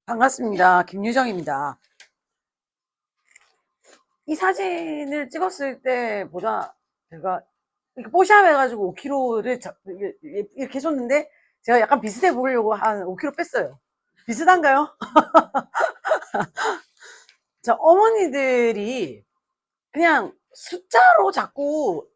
반갑습니다. 김유정입니다. 이 사진을 찍었을 때보다 제가 이렇게 뽀샵 해가지고 5kg를 이렇게 해줬는데 제가 약간 비슷해 보이려고 한 5kg 뺐어요. 비슷한가요? 자, 어머니들이 그냥 숫자로 자꾸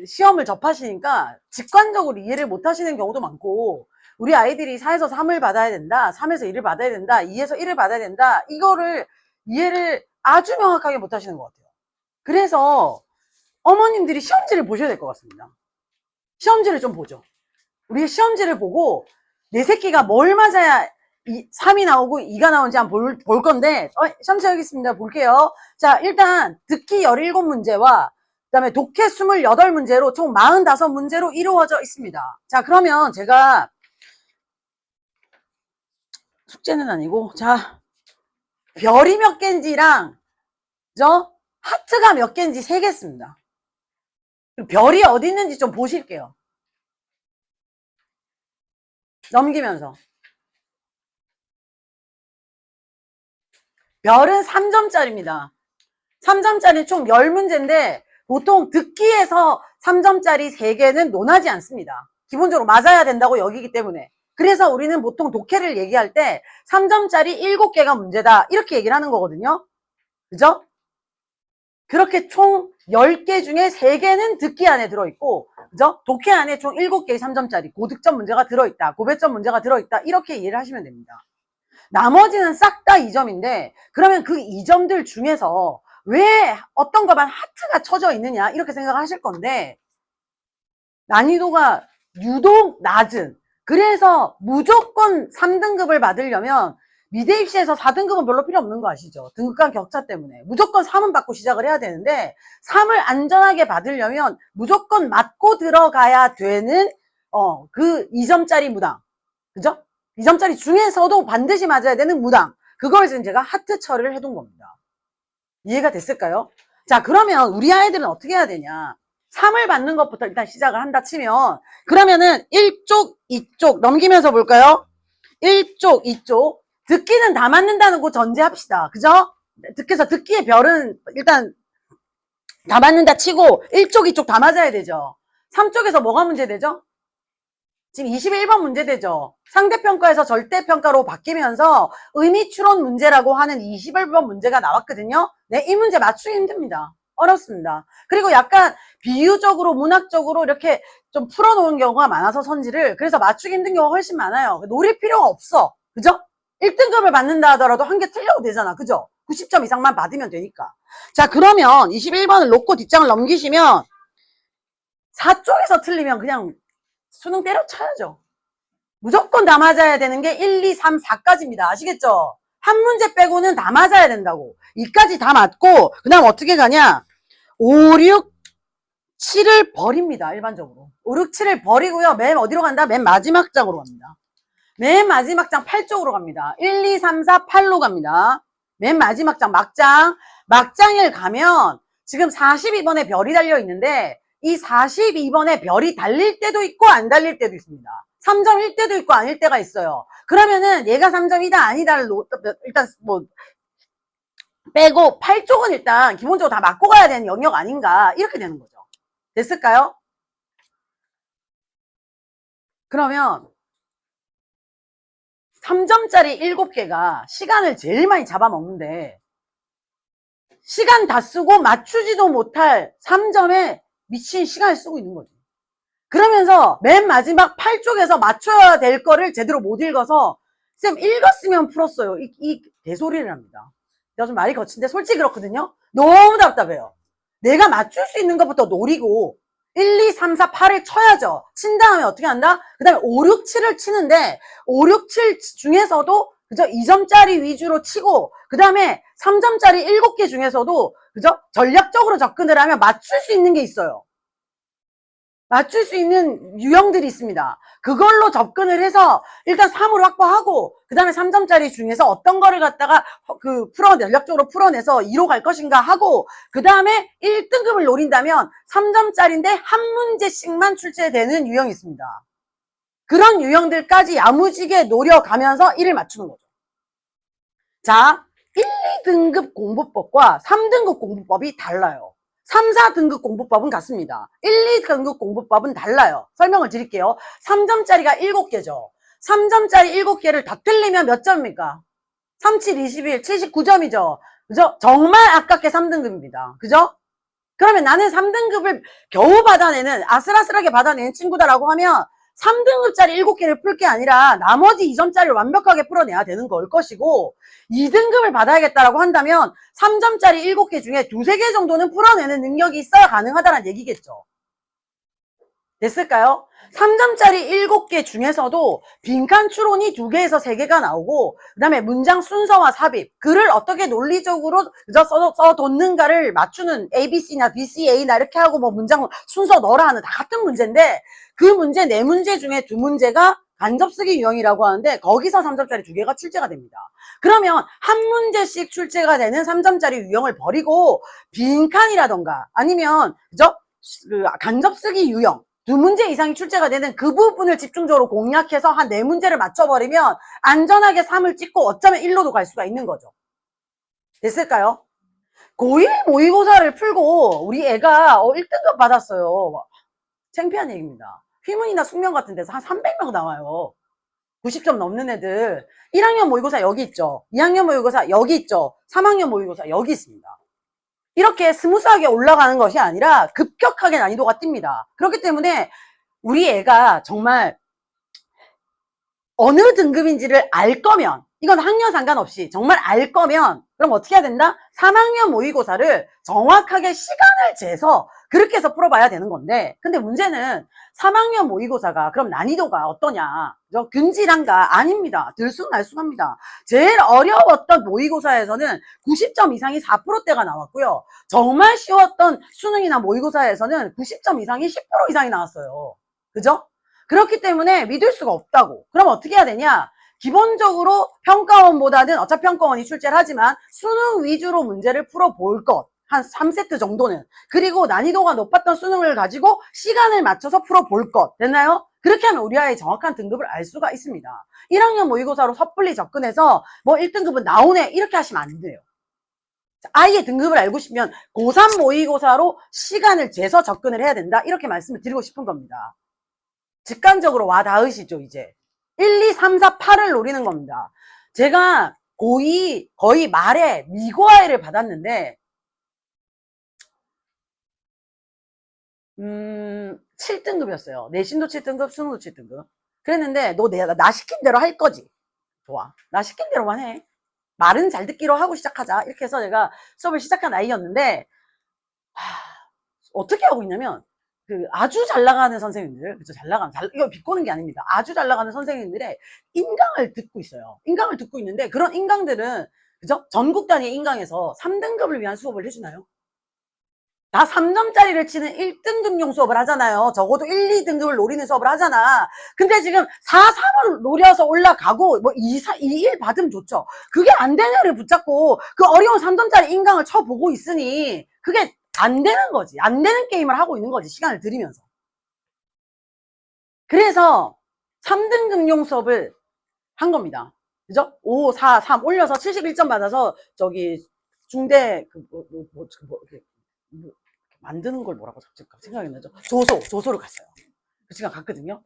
시험을 접하시니까 직관적으로 이해를 못 하시는 경우도 많고, 우리 아이들이 4에서 3을 받아야 된다, 3에서 1을 받아야 된다, 2에서 1을 받아야 된다, 이거를 이해를 아주 명확하게 못 하시는 것 같아요. 그래서 어머님들이 시험지를 보셔야 될 것 같습니다. 시험지를 좀 보죠. 우리 시험지를 보고 내 새끼가 뭘 맞아야 3이 나오고 2가 나오는지 한번 볼 건데, 시험지 여기 있습니다. 볼게요. 자, 일단 듣기 17문제와 그 다음에 독해 28문제로 총 45문제로 이루어져 있습니다. 자, 그러면 제가 숙제는 아니고, 자, 별이 몇 개인지랑 하트가 몇 개인지 세겠습니다. 별이 어디 있는지 좀 보실게요. 넘기면서. 별은 3점짜리입니다. 3점짜리 총 10문제인데 보통 듣기에서 3점짜리 3개는 논하지 않습니다. 기본적으로 맞아야 된다고 여기기 때문에. 그래서 우리는 보통 독해를 얘기할 때 3점짜리 7개가 문제다, 이렇게 얘기를 하는 거거든요. 그죠? 그렇게 총 10개 중에 3개는 듣기 안에 들어있고, 그죠? 독해 안에 총 7개의 3점짜리 고득점 문제가 들어있다, 고배점 문제가 들어있다, 이렇게 이해를 하시면 됩니다. 나머지는 싹 다 2점인데 그러면 그 2점들 중에서 왜 어떤 것만 하트가 쳐져 있느냐, 이렇게 생각하실 건데, 난이도가 유독 낮은, 그래서 무조건 3등급을 받으려면 미대 입시에서 4등급은 별로 필요 없는 거 아시죠? 등급간 격차 때문에 무조건 3은 받고 시작을 해야 되는데, 3을 안전하게 받으려면 무조건 맞고 들어가야 되는 그 2점짜리 무당, 그죠? 2점짜리 중에서도 반드시 맞아야 되는 무당, 그걸 지금 제가 하트 처리를 해둔 겁니다. 이해가 됐을까요? 자, 그러면 우리 아이들은 어떻게 해야 되냐? 3을 받는 것부터 일단 시작을 한다 치면, 그러면은 1쪽, 2쪽 넘기면서 볼까요? 1쪽, 2쪽. 듣기는 다 맞는다는 거 전제합시다. 그죠? 그래서 듣기의 별은 일단 다 맞는다 치고 1쪽, 2쪽 다 맞아야 되죠. 3쪽에서 뭐가 문제되죠? 지금 21번 문제되죠. 상대평가에서 절대평가로 바뀌면서 의미추론 문제라고 하는 21번 문제가 나왔거든요. 네, 이 문제 맞추기 힘듭니다. 어렵습니다. 그리고 약간 비유적으로 문학적으로 이렇게 좀 풀어놓은 경우가 많아서 선지를, 그래서 맞추기 힘든 경우가 훨씬 많아요. 노릴 필요가 없어. 그죠? 1등급을 받는다 하더라도 한 개 틀려도 되잖아. 그죠? 90점 이상만 받으면 되니까. 자, 그러면 21번을 놓고 뒷장을 넘기시면 4쪽에서 틀리면 그냥 수능 때려쳐야죠. 무조건 다 맞아야 되는 게 1, 2, 3, 4까지입니다. 아시겠죠? 한 문제 빼고는 다 맞아야 된다고. 2까지 다 맞고, 그 다음 어떻게 가냐? 5, 6, 7을 버립니다. 일반적으로. 5, 6, 7을 버리고요. 맨 어디로 간다? 맨 마지막 장으로 갑니다. 맨 마지막 장 8쪽으로 갑니다. 1, 2, 3, 4, 8로 갑니다. 맨 마지막 장, 막장. 막장을 가면 지금 42번에 별이 달려 있는데, 이 42번에 별이 달릴 때도 있고 안 달릴 때도 있습니다. 3점일 때도 있고 아닐 때가 있어요. 그러면은 얘가 3점이다 아니다를 일단 뭐 빼고 8쪽은 일단 기본적으로 다 맞고 가야 되는 영역 아닌가, 이렇게 되는 거죠. 됐을까요? 그러면 3점짜리 7개가 시간을 제일 많이 잡아먹는데, 시간 다 쓰고 맞추지도 못할 3점에 미친 시간을 쓰고 있는 거죠. 그러면서 맨 마지막 8쪽에서 맞춰야 될 거를 제대로 못 읽어서, 쌤 읽었으면 풀었어요, 이 대소리를 합니다. 내가 좀 말이 거친데 솔직히 그렇거든요. 너무 답답해요. 내가 맞출 수 있는 것부터 노리고 1, 2, 3, 4, 8을 쳐야죠. 친 다음에 어떻게 한다? 그 다음에 5, 6, 7을 치는데 5, 6, 7 중에서도 그죠? 2점짜리 위주로 치고, 그 다음에 3점짜리 7개 중에서도 그죠? 전략적으로 접근을 하면 맞출 수 있는 게 있어요. 맞출 수 있는 유형들이 있습니다. 그걸로 접근을 해서 일단 3으로 확보하고, 그 다음에 3점짜리 중에서 어떤 거를 갖다가 전략적으로 풀어내서 2로 갈 것인가 하고, 그 다음에 1등급을 노린다면 3점짜리인데 한 문제씩만 출제되는 유형이 있습니다. 그런 유형들까지 야무지게 노려가면서 1을 맞추는 거죠. 자, 1, 2등급 공부법과 3등급 공부법이 달라요. 3, 4등급 공부법은 같습니다. 1, 2등급 공부법은 달라요. 설명을 드릴게요. 3점짜리가 7개죠. 3점짜리 7개를 다 틀리면 몇 점입니까? 3, 7, 21, 79점이죠. 그죠? 정말 아깝게 3등급입니다. 그죠? 그러면 나는 3등급을 겨우 받아내는, 아슬아슬하게 받아내는 친구다라고 하면 3등급짜리 7개를 풀 게 아니라 나머지 2점짜리를 완벽하게 풀어내야 되는 걸 것이고, 2등급을 받아야겠다라고 한다면 3점짜리 7개 중에 2, 3개 정도는 풀어내는 능력이 있어야 가능하다는 얘기겠죠. 됐을까요? 3점짜리 7개 중에서도 빈칸 추론이 2개에서 3개가 나오고, 그 다음에 문장 순서와 삽입, 글을 어떻게 논리적으로 써뒀는가를 맞추는 ABC나 BCA나 이렇게 하고 뭐 문장 순서 넣으라 하는 다 같은 문제인데, 그 문제 4문제 중에 2문제가 간접쓰기 유형이라고 하는데, 거기서 3점짜리 2개가 출제가 됩니다. 그러면 한 문제씩 출제가 되는 3점짜리 유형을 버리고 빈칸이라던가 아니면 그죠? 간접쓰기 유형 2문제 이상이 출제가 되는 그 부분을 집중적으로 공략해서 한 4문제를 맞춰버리면 안전하게 3을 찍고 어쩌면 1로도 갈 수가 있는 거죠. 됐을까요? 고1 모의고사를 풀고 우리 애가 1등급 받았어요. 창피한 얘기입니다. 휘문이나 숙명 같은 데서 한 300명 나와요. 90점 넘는 애들. 1학년 모의고사 여기 있죠. 2학년 모의고사 여기 있죠. 3학년 모의고사 여기 있습니다. 이렇게 스무스하게 올라가는 것이 아니라 급격하게 난이도가 뜁니다. 그렇기 때문에 우리 애가 정말 어느 등급인지를 알 거면, 이건 학년 상관없이 정말 알 거면 그럼 어떻게 해야 된다? 3학년 모의고사를 정확하게 시간을 재서 그렇게 해서 풀어봐야 되는 건데, 근데 문제는 3학년 모의고사가 그럼 난이도가 어떠냐? 균질한가? 아닙니다. 들쑥날쑥합니다. 제일 어려웠던 모의고사에서는 90점 이상이 4%대가 나왔고요. 정말 쉬웠던 수능이나 모의고사에서는 90점 이상이 10% 이상이 나왔어요. 그죠? 그렇기 때문에 믿을 수가 없다고. 그럼 어떻게 해야 되냐? 기본적으로 평가원보다는 어차피 평가원이 출제를 하지만 수능 위주로 문제를 풀어볼 것. 한 3세트 정도는. 그리고 난이도가 높았던 수능을 가지고 시간을 맞춰서 풀어볼 것. 됐나요? 그렇게 하면 우리 아이의 정확한 등급을 알 수가 있습니다. 1학년 모의고사로 섣불리 접근해서 뭐 1등급은 나오네 이렇게 하시면 안 돼요. 아이의 등급을 알고 싶으면 고3 모의고사로 시간을 재서 접근을 해야 된다. 이렇게 말씀을 드리고 싶은 겁니다. 직관적으로 와 닿으시죠, 이제. 1, 2, 3, 4, 8을 노리는 겁니다. 제가 고2 거의 말에 미고아이를 받았는데, 7등급이었어요. 내신도 7등급, 수능도 7등급. 그랬는데, 너 나 시킨 대로 할 거지? 좋아. 나 시킨 대로만 해. 말은 잘 듣기로 하고 시작하자. 이렇게 해서 제가 수업을 시작한 아이였는데, 어떻게 하고 있냐면, 아주 잘 나가는 선생님들, 그죠? 이거 비꼬는 게 아닙니다. 아주 잘 나가는 선생님들의 인강을 듣고 있어요. 인강을 듣고 있는데, 그런 인강들은, 그죠? 전국 단위 인강에서 3등급을 위한 수업을 해주나요? 다 3점짜리를 치는 1등급용 수업을 하잖아요. 적어도 1, 2등급을 노리는 수업을 하잖아. 근데 지금 4, 3을 노려서 올라가고, 뭐 2, 4, 2, 1 받으면 좋죠. 그게 안 되는 애를 붙잡고 그 어려운 3점짜리 인강을 쳐보고 있으니 그게 안 되는 거지. 안 되는 게임을 하고 있는 거지. 시간을 들이면서. 그래서 3등급용 수업을 한 겁니다. 그죠? 5, 4, 3 올려서 71점 받아서 저기 중대 만드는 걸 뭐라고 생각이 나죠? 조소를 갔어요. 그 시간 갔거든요.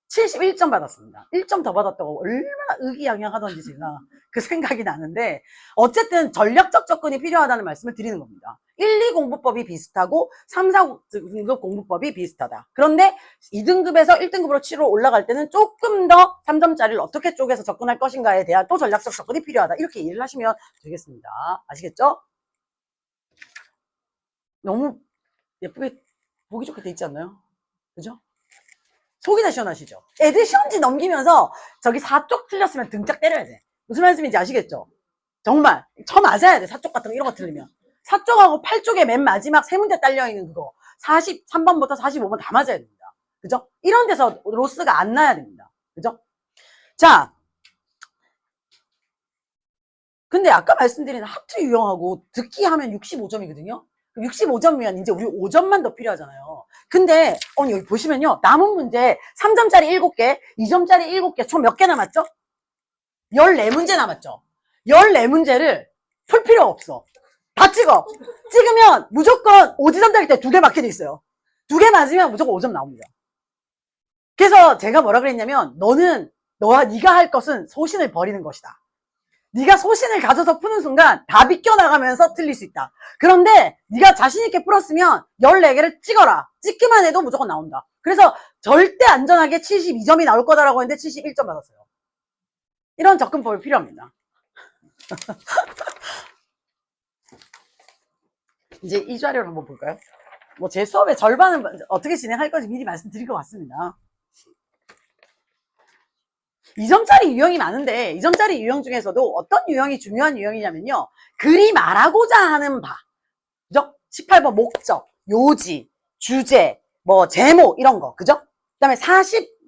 71점 받았습니다. 1점 더 받았다고 얼마나 의기양양하던지 제가 그 생각이 나는데, 어쨌든 전략적 접근이 필요하다는 말씀을 드리는 겁니다. 1, 2 공부법이 비슷하고 3, 4등급 공부법이 비슷하다. 그런데 2등급에서 1등급으로 치러 올라갈 때는 조금 더 3점짜리를 어떻게 쪼개서 접근할 것인가에 대한 또 전략적 접근이 필요하다. 이렇게 이해를 하시면 되겠습니다. 아시겠죠? 너무 예쁘게 보기 좋게 돼 있지 않나요? 그죠? 속이 다 시원하시죠? 애들 시험지 넘기면서 저기 4쪽 틀렸으면 등짝 때려야 돼. 무슨 말씀인지 아시겠죠? 정말 쳐 맞아야 돼. 4쪽 같은 거 이런 거 틀리면 4쪽하고 8쪽에 맨 마지막 3문제 딸려있는 그거 43번부터 45번 다 맞아야 됩니다. 그죠? 이런 데서 로스가 안 나야 됩니다. 그죠? 자, 근데 아까 말씀드린 하트 유형하고 듣기 하면 65점이거든요. 65점이면 이제 우리 5점만 더 필요하잖아요. 근데 여기 보시면요. 남은 문제 3점짜리 7개, 2점짜리 7개, 총 몇 개 남았죠? 14문제 남았죠. 14문제를 풀 필요 없어. 다 찍어. 찍으면 무조건 오지점 될 때 2개 맞게 돼 있어요. 2개 맞으면 무조건 5점 나옵니다. 그래서 제가 뭐라 그랬냐면 네가 할 것은 소신을 버리는 것이다. 네가 소신을 가져서 푸는 순간 다 비껴나가면서 틀릴 수 있다. 그런데 네가 자신있게 풀었으면 14개를 찍어라. 찍기만 해도 무조건 나온다. 그래서 절대 안전하게 72점이 나올 거다라고 했는데 71점 받았어요. 이런 접근법이 필요합니다. 이제 이 자료를 한번 볼까요? 뭐 제 수업의 절반은 어떻게 진행할 건지 미리 말씀드릴 것 같습니다. 2점짜리 유형이 많은데 2점짜리 유형 중에서도 어떤 유형이 중요한 유형이냐면요. 글이 말하고자 하는 바, 그죠? 18번 목적, 요지, 주제, 뭐 제목 이런 거, 그죠? 그다음에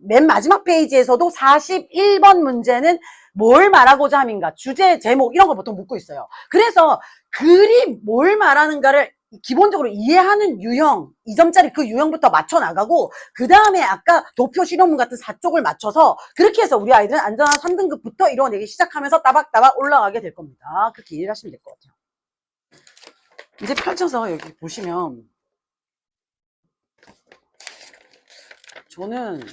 맨 마지막 페이지에서도 41번 문제는 뭘 말하고자 함인가, 주제, 제목 이런 거 보통 묻고 있어요. 그래서 글이 뭘 말하는가를 기본적으로 이해하는 유형, 2점짜리 그 유형부터 맞춰 나가고, 그 다음에 아까 도표 실험문 같은 4쪽을 맞춰서 그렇게 해서 우리 아이들은 안전한 3등급부터 이뤄내기 시작하면서 따박따박 올라가게 될 겁니다. 그렇게 이해를 하시면 될 것 같아요. 이제 펼쳐서 여기 보시면, 저는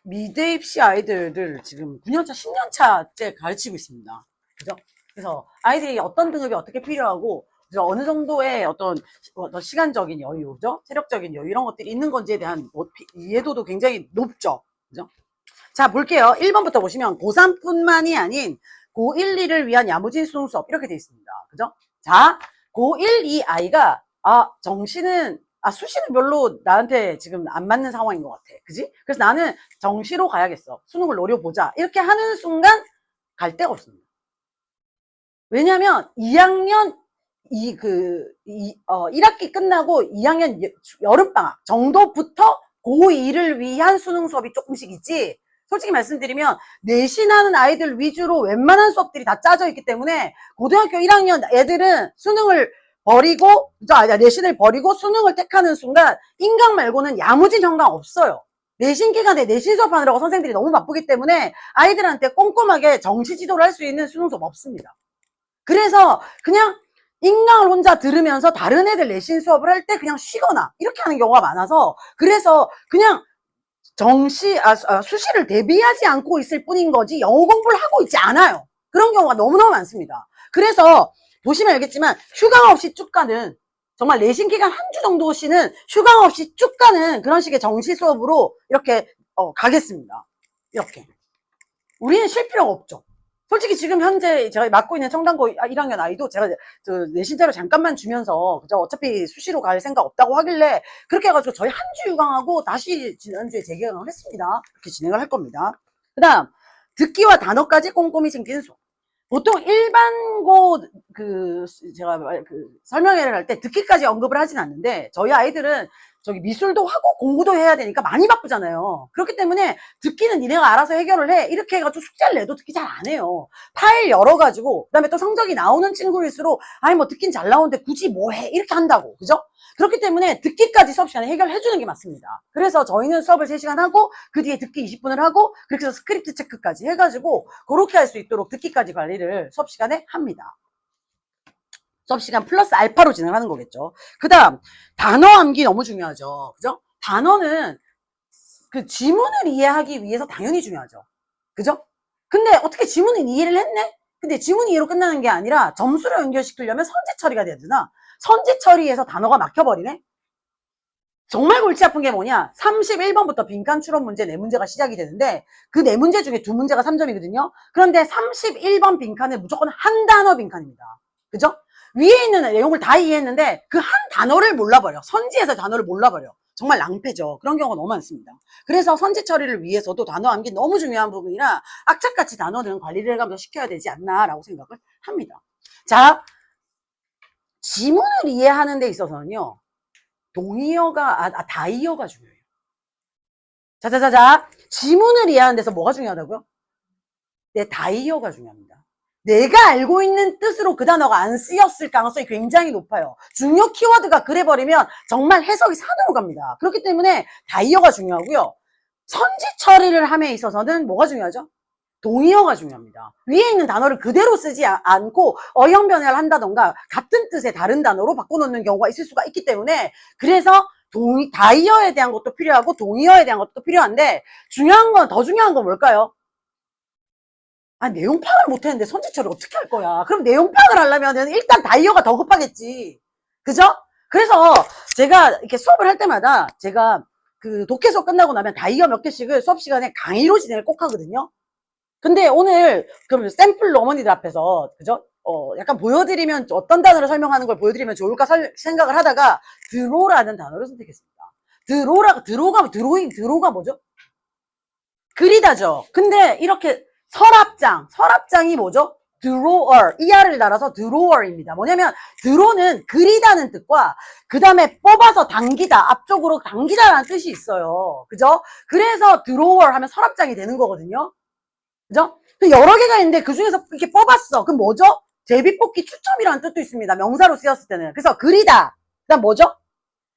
미대 입시 아이들을 지금 9년차, 10년차째 가르치고 있습니다. 그죠? 그래서 아이들이 어떤 등급이 어떻게 필요하고, 어느 정도의 어떤 시간적인 여유, 그죠? 체력적인 여유, 이런 것들이 있는 건지에 대한 이해도도 굉장히 높죠. 그죠? 자, 볼게요. 1번부터 보시면 고3뿐만이 아닌 고1, 2를 위한 야무진 수능 수업 이렇게 되어 있습니다. 그죠? 자, 고1, 2 아이가 수시는 별로 나한테 지금 안 맞는 상황인 것 같아. 그지? 그래서 나는 정시로 가야겠어. 수능을 노려보자. 이렇게 하는 순간 갈 데가 없습니다. 왜냐면 2학년 1학기 끝나고 2학년 여름방학 정도부터 고2를 위한 수능 수업이 조금씩 있지, 솔직히 말씀드리면 내신하는 아이들 위주로 웬만한 수업들이 다 짜져 있기 때문에 고등학교 1학년 애들은 내신을 버리고 수능을 택하는 순간 인강 말고는 야무진 현강 없어요. 내신 기간에 내신 수업하느라고 선생님들이 너무 바쁘기 때문에 아이들한테 꼼꼼하게 정시 지도를 할 수 있는 수능 수업 없습니다. 그래서 그냥 인강을 혼자 들으면서 다른 애들 내신 수업을 할 때 그냥 쉬거나 이렇게 하는 경우가 많아서, 그래서 그냥 수시를 대비하지 않고 있을 뿐인 거지 영어 공부를 하고 있지 않아요. 그런 경우가 너무너무 많습니다. 그래서 보시면 알겠지만 휴강 없이 쭉 가는, 정말 내신 기간 한 주 정도씩은 휴강 없이 쭉 가는 그런 식의 정시 수업으로 이렇게 가겠습니다. 이렇게. 우리는 쉴 필요가 없죠. 솔직히 지금 현재 제가 맡고 있는 청담고 1학년 아이도 제가 내신자료 잠깐만 주면서, 그죠? 어차피 수시로 갈 생각 없다고 하길래 그렇게 해가지고 저희 한 주 유강하고 다시 지난주에 재개강을 했습니다. 그렇게 진행을 할 겁니다. 그 다음, 듣기와 단어까지 꼼꼼히 챙기는 수업. 보통 일반고 제가 설명회를 할 때 듣기까지 언급을 하진 않는데, 저희 아이들은 저기 미술도 하고 공부도 해야 되니까 많이 바쁘잖아요. 그렇기 때문에 듣기는 니네가 알아서 해결을 해 이렇게 해가지고 숙제를 내도 듣기 잘 안 해요. 파일 열어가지고, 그 다음에 또 성적이 나오는 친구일수록 아니 뭐 듣긴 잘 나오는데 굳이 뭐 해 이렇게 한다고, 그죠? 그렇기 때문에 듣기까지 수업 시간에 해결해 주는 게 맞습니다. 그래서 저희는 수업을 3시간 하고 그 뒤에 듣기 20분을 하고, 그렇게 해서 스크립트 체크까지 해가지고 그렇게 할 수 있도록 듣기까지 관리를 수업 시간에 합니다. 수업 시간 플러스 알파로 진행하는 거겠죠. 그 다음, 단어 암기 너무 중요하죠. 그죠? 단어는 그 지문을 이해하기 위해서 당연히 중요하죠. 그죠? 근데 어떻게 지문을 이해를 했네? 근데 지문 이해로 끝나는 게 아니라 점수로 연결시키려면 선제 처리가 돼야 되나? 선제 처리에서 단어가 막혀버리네? 정말 골치 아픈 게 뭐냐? 31번부터 빈칸 추론 문제 4문제가 시작이 되는데, 그 4문제 중에 2문제가 3점이거든요. 그런데 31번 빈칸은 무조건 한 단어 빈칸입니다. 그죠? 위에 있는 내용을 다 이해했는데 그 한 단어를 몰라버려. 선지에서 단어를 몰라버려. 정말 낭패죠. 그런 경우가 너무 많습니다. 그래서 선지 처리를 위해서도 단어 암기 너무 중요한 부분이라 악착같이 단어는 관리를 해가면서 시켜야 되지 않나라고 생각을 합니다. 자, 지문을 이해하는 데 있어서는요, 다이어가 중요해요. 자자자자, 지문을 이해하는 데서 뭐가 중요하다고요? 네, 다이어가 중요합니다. 내가 알고 있는 뜻으로 그 단어가 안 쓰였을 가능성이 굉장히 높아요. 중요 키워드가 그래버리면 정말 해석이 산으로 갑니다. 그렇기 때문에 다이어가 중요하고요. 선지 처리를 함에 있어서는 뭐가 중요하죠? 동의어가 중요합니다. 위에 있는 단어를 그대로 쓰지 않고 어형 변화를 한다던가 같은 뜻의 다른 단어로 바꿔놓는 경우가 있을 수가 있기 때문에 그래서 다이어에 대한 것도 필요하고 동의어에 대한 것도 필요한데 더 중요한 건 뭘까요? 아, 내용 파악을 못했는데 선지 처리 어떻게 할 거야? 그럼 내용 파악을 하려면 일단 다이어가 더 급하겠지. 그죠? 그래서 제가 이렇게 수업을 할 때마다 제가 그 독해 수업 끝나고 나면 다이어 몇 개씩을 수업 시간에 강의로 진행을 꼭 하거든요. 근데 오늘 그럼 샘플로 어머니들 앞에서 그죠? 약간 보여드리면 어떤 단어를 설명하는 걸 보여드리면 좋을까 생각을 하다가 드로라는 단어를 선택했습니다. 드로가 뭐죠? 그리다죠. 근데 이렇게 서랍장이 뭐죠? drawer, ER을 달아서 drawer입니다. 뭐냐면 드로는 그리다는 뜻과 그 다음에 뽑아서 당기다, 앞쪽으로 당기다라는 뜻이 있어요. 그죠? 그래서 drawer 하면 서랍장이 되는 거거든요. 그죠? 여러 개가 있는데 그 중에서 이렇게 뽑았어. 그럼 뭐죠? 제비뽑기 추첨이라는 뜻도 있습니다. 명사로 쓰였을 때는. 그래서 그리다. 그 다음 뭐죠?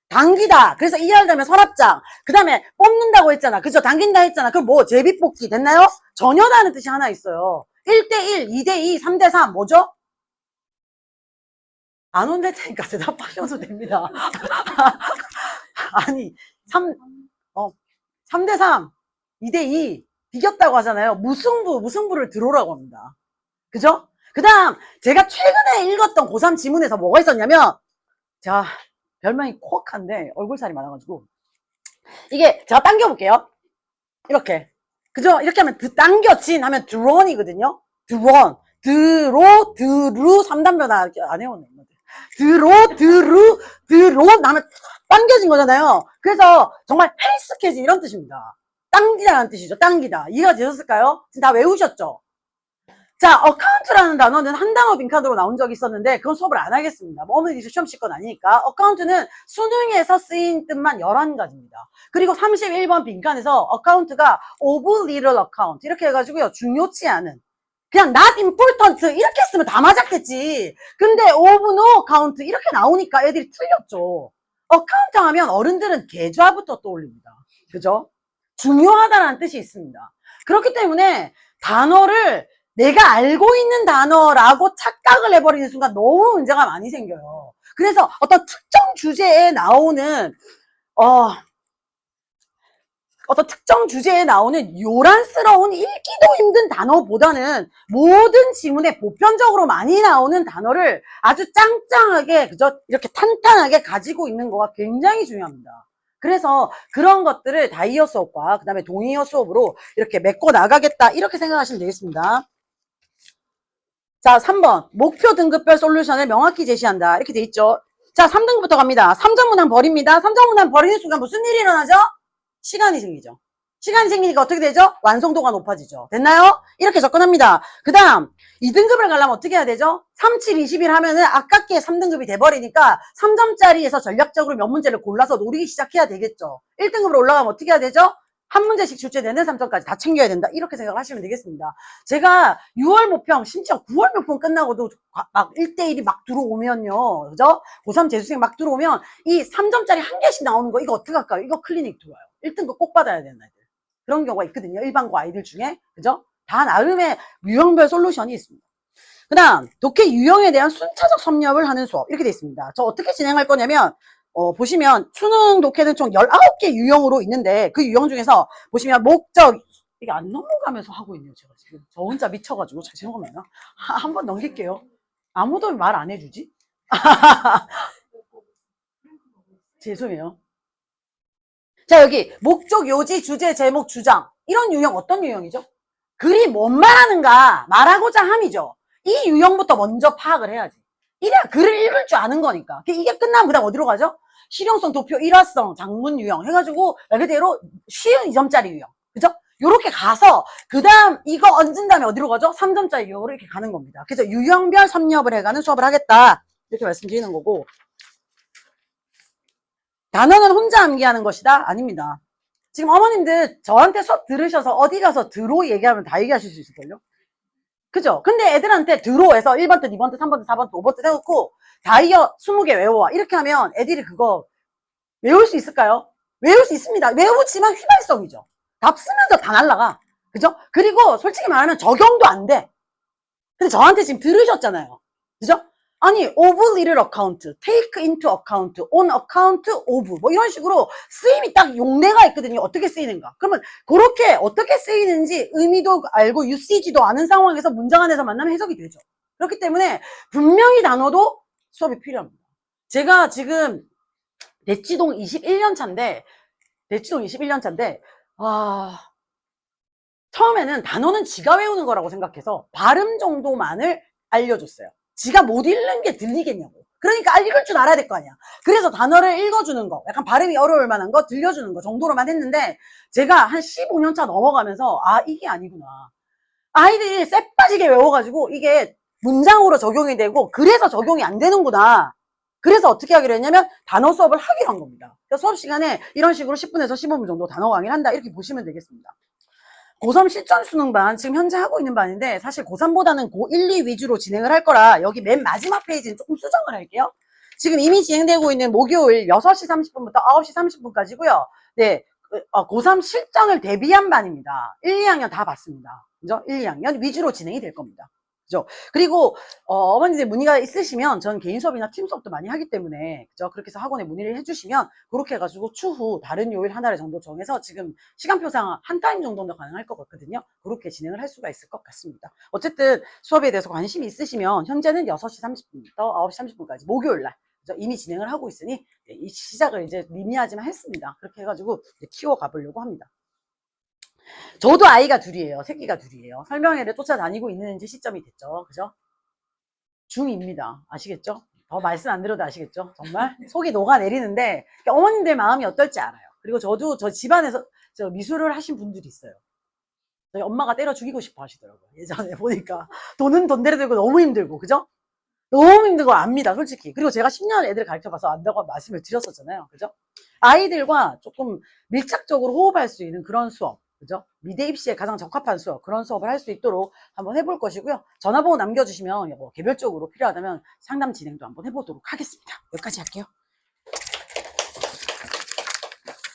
당기다. 그래서 ER 되면 서랍장. 그 다음에 뽑는다고 했잖아. 그죠? 당긴다 했잖아. 그럼 뭐 제비뽑기 됐나요? 전혀다는 뜻이 하나 있어요. 1대1, 2대2, 3대3 뭐죠? 안 온될 테니까 대답하셔도 됩니다. 아니 3대3, 2대2 비겼다고 하잖아요. 무승부를 들어오라고 합니다. 그죠? 그 다음 제가 최근에 읽었던 고3 지문에서 뭐가 있었냐면 자 별명이 코악한데 얼굴살이 많아가지고 이게 제가 당겨볼게요. 이렇게 그죠? 이렇게 하면 당겨진 하면 드론이거든요. 드루 3단 변화 안 해오네. 드론 하면 당겨진 거잖아요. 그래서 정말 헬스케지 이런 뜻입니다. 당기다라는 뜻이죠. 당기다. 이해가 되셨을까요? 지금 다 외우셨죠? 자, 어카운트라는 단어는 한 단어 빈칸으로 나온 적이 있었는데 그건 수업을 안 하겠습니다. 뭐 어머니 시험 칠 건 아니니까. 어카운트는 수능에서 쓰인 뜻만 11가지입니다. 그리고 31번 빈칸에서 어카운트가 of little account 이렇게 해가지고요. 중요치 않은 그냥 not important 이렇게 쓰면 다 맞았겠지. 근데 of no account 이렇게 나오니까 애들이 틀렸죠. 어카운트 하면 어른들은 계좌부터 떠올립니다. 그죠? 중요하다는 뜻이 있습니다. 그렇기 때문에 단어를 내가 알고 있는 단어라고 착각을 해버리는 순간 너무 문제가 많이 생겨요. 그래서 어떤 특정 주제에 나오는 어떤 특정 주제에 나오는 요란스러운 읽기도 힘든 단어보다는 모든 지문에 보편적으로 많이 나오는 단어를 아주 짱짱하게 그저 이렇게 탄탄하게 가지고 있는 거가 굉장히 중요합니다. 그래서 그런 것들을 다이어 수업과 그 다음에 동의어 수업으로 이렇게 메꿔 나가겠다 이렇게 생각하시면 되겠습니다. 자, 3번 목표 등급별 솔루션을 명확히 제시한다 이렇게 돼 있죠. 자, 3등급부터 갑니다. 3점 문항 버립니다. 3점 문항 버리는 순간 무슨 일이 일어나죠? 시간이 생기죠. 시간이 생기니까 어떻게 되죠? 완성도가 높아지죠. 됐나요? 이렇게 접근합니다. 그 다음 2등급을 가려면 어떻게 해야 되죠? 3, 7, 21 하면은 아깝게 3등급이 돼버리니까 3점짜리에서 전략적으로 몇 문제를 골라서 노리기 시작해야 되겠죠. 1등급으로 올라가면 어떻게 해야 되죠? 한 문제씩 출제되는 3점까지 다 챙겨야 된다. 이렇게 생각을 하시면 되겠습니다. 제가 6월 모평, 심지어 9월 모평 끝나고도 막 1대1이 막 들어오면요. 그죠? 고3 재수생 막 들어오면 이 3점짜리 한 개씩 나오는 거 이거 어떻게 할까요? 이거 클리닉 들어와요. 1등급 꼭 받아야 되는 애들. 그런 경우가 있거든요. 일반고 아이들 중에. 그죠? 다 나름의 유형별 솔루션이 있습니다. 그 다음 독해 유형에 대한 순차적 섭렵을 하는 수업 이렇게 돼 있습니다. 저 어떻게 진행할 거냐면 보시면 수능 독해는 총 19개 유형으로 있는데 그 유형 중에서 보시면 목적 이게 안 넘어가면서 하고 있네요. 제가 지금 저 혼자 미쳐가지고 죄송합니다. 한 번 넘길게요. 아무도 말 안 해주지? 죄송해요. 자, 여기 목적, 요지, 주제, 제목, 주장 이런 유형 어떤 유형이죠? 글이 뭔 말하는가 말하고자 함이죠. 이 유형부터 먼저 파악을 해야지. 이래야 글을 읽을 줄 아는 거니까. 이게 끝나면 그 다음 어디로 가죠? 실용성, 도표, 일화성, 장문 유형 해가지고 말 그대로 쉬운 2점짜리 유형. 그죠? 요렇게 가서 그 다음 이거 얹은 다음에 어디로 가죠? 3점짜리 유형으로 이렇게 가는 겁니다. 그래서 유형별 섭렵을 해가는 수업을 하겠다. 이렇게 말씀드리는 거고. 단어는 혼자 암기하는 것이다? 아닙니다. 지금 어머님들 저한테 수업 들으셔서 어디 가서 들어 얘기하면 다 얘기하실 수 있을걸요? 그죠? 근데 애들한테 드로에서 1번 뜻, 2번 뜻, 3번 뜻, 4번 뜻, 5번 뜻 해놓고 다이어 20개 외워와. 이렇게 하면 애들이 그거 외울 수 있을까요? 외울 수 있습니다. 외우지만 휘발성이죠. 답 쓰면서 다 날라가. 그죠? 그리고 솔직히 말하면 적용도 안 돼. 근데 저한테 지금 들으셨잖아요. 그죠? 아니, of little account, take into account, on account of 뭐 이런 식으로 쓰임이 딱 용례가 있거든요. 어떻게 쓰이는가. 그러면 그렇게 어떻게 쓰이는지 의미도 알고 usage도 아는 상황에서 문장 안에서 만나면 해석이 되죠. 그렇기 때문에 분명히 단어도 수업이 필요합니다. 제가 지금 대치동 21년 차인데 처음에는 단어는 지가 외우는 거라고 생각해서 발음 정도만을 알려줬어요. 지가 못 읽는 게 들리겠냐고. 그러니까 읽을 줄 알아야 될 거 아니야. 그래서 단어를 읽어주는 거, 약간 발음이 어려울 만한 거 들려주는 거 정도로만 했는데 제가 한 15년 차 넘어가면서 아, 이게 아니구나. 아이들이 쎄빠지게 외워가지고 이게 문장으로 적용이 되고 그래서 적용이 안 되는구나. 그래서 어떻게 하기로 했냐면 단어 수업을 하기로 한 겁니다. 수업 시간에 이런 식으로 10분에서 15분 정도 단어 강의를 한다. 이렇게 보시면 되겠습니다. 고3 실전 수능반 지금 현재 하고 있는 반인데 사실 고3보다는 고1, 2 위주로 진행을 할 거라 여기 맨 마지막 페이지는 조금 수정을 할게요. 지금 이미 진행되고 있는 목요일 6시 30분부터 9시 30분까지고요. 네, 고3 실전을 대비한 반입니다. 1, 2학년 다 봤습니다. 그죠? 1, 2학년 위주로 진행이 될 겁니다. 그죠? 그리고 어머니들 문의가 있으시면 전 개인 수업이나 팀 수업도 많이 하기 때문에 그죠? 그렇게 해서 학원에 문의를 해주시면 그렇게 해가지고 추후 다른 요일 하나를 정도 정해서 지금 시간표상 한 타임 정도는 가능할 것 같거든요. 그렇게 진행을 할 수가 있을 것 같습니다. 어쨌든 수업에 대해서 관심이 있으시면 현재는 6시 30분부터 9시 30분까지 목요일날 이미 진행을 하고 있으니 이 시작을 이제 미미하지만 했습니다. 그렇게 해가지고 키워가 보려고 합니다. 저도 아이가 둘이에요. 새끼가 둘이에요. 설명회를 쫓아다니고 있는 이제 시점이 됐죠. 그죠? 중2입니다. 아시겠죠? 더 말씀 안 드려도 아시겠죠? 정말 속이 녹아내리는데 어머님들 마음이 어떨지 알아요. 그리고 저도 저 집안에서 미술을 하신 분들이 있어요. 저희 엄마가 때려 죽이고 싶어 하시더라고요. 예전에 보니까 돈은 돈대로 들고 너무 힘들고 그죠? 너무 힘든 거 압니다, 솔직히. 그리고 제가 10년 애들 가르쳐봐서 안다고 말씀을 드렸었잖아요. 그죠? 아이들과 조금 밀착적으로 호흡할 수 있는 그런 수업. 그죠? 미대 입시에 가장 적합한 수업. 그런 수업을 할 수 있도록 한번 해볼 것이고요. 전화번호 남겨주시면 개별적으로 필요하다면 상담 진행도 한번 해보도록 하겠습니다. 여기까지 할게요.